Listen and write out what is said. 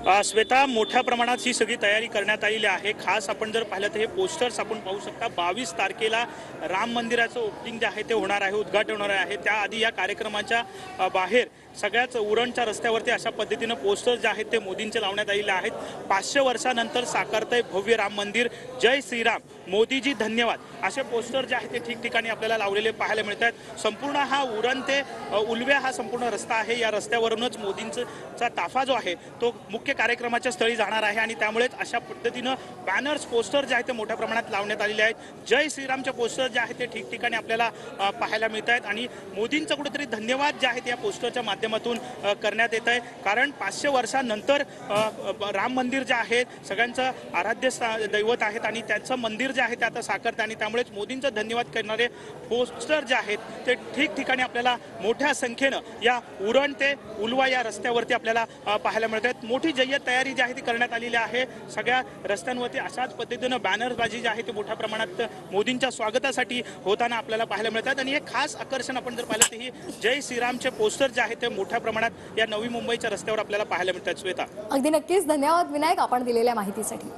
श्वेता, मोठ्या प्रमाणात ही सगळी तयारी करण्यात आलेली आहे। खास आपण जर पाहिलं तर हे पोस्टर्स आपण पाहू शकता। 22 तारखेला राम मंदिराचं ओपनिंग जे आहे ते होणार आहे, उद्घाटन होणार आहे। त्याआधी या कार्यक्रमाच्या बाहेर सगळ्याच उरणच्या रस्त्यावरती अशा पद्धतीने पोस्टर्स जे आहेत ते मोदींचे लावण्यात आलेले आहेत। 500 वर्षानंतर साकारतंय भव्य राम मंदिर, जय श्रीराम, मोदीजी धन्यवाद, असे पोस्टर जे आहेत ते ठिकठिकाणी आपल्याला लावलेले पाहायला मिळत आहेत। संपूर्ण हा उरण ते उलवे हा संपूर्ण रस्ता आहे। या रस्त्यावरूनच मोदींचा ताफा जो आहे तो मुख्य कार्यक्रमाच्या स्थळी जाणार आहे आणि त्यामुळेच अशा पद्धतीने बॅनर्स, पोस्टर जे आहेत ते मोठ्या प्रमाणात लावण्यात आलेले आहेत। जय श्रीरामचे पोस्टर जे आहेत ते ठिकठिकाणी आपल्याला पाहायला मिळत आहेत आणि मोदींचा कुठेतरी धन्यवाद जे आहेत या पोस्टरच्या माध्यमातून करण्यात येत आहे। कारण 500 वर्षानंतर राम मंदिर जे आहे सगळ्यांचं आराध्य दैवत आहेत आणि त्याचं मंदिर जे आहे ते आता साकारते आणि त्यामुळेच मोदींचा धन्यवाद करणारे पोस्टर जे आहेत ते ठिकठिकाणी आपल्याला मोठ्या संख्येनं या उरण ते उलवा या रस्त्यावरती आपल्याला पाहायला मिळत आहेत। मोठी जय्यत तयारी जी आहे ती करण्यात आलेली आहे। सगळ्या रस्त्यांवरती अशाच पद्धतीनं बॅनरबाजी जी आहे ते मोठ्या प्रमाणात मोदींच्या स्वागतासाठी होताना आपल्याला पाहायला मिळतात आणि हे खास आकर्षण आपण जर पाहिलं तर ही जय श्रीरामचे पोस्टर जे आहेत ते मोठ्या प्रमाणात या नवी मुंबईच्या रस्त्यावर आपल्याला पाहायला मिळतात। श्वेता, अगदी नक्कीच धन्यवाद विनायक, आपण दिलेल्या माहितीसाठी।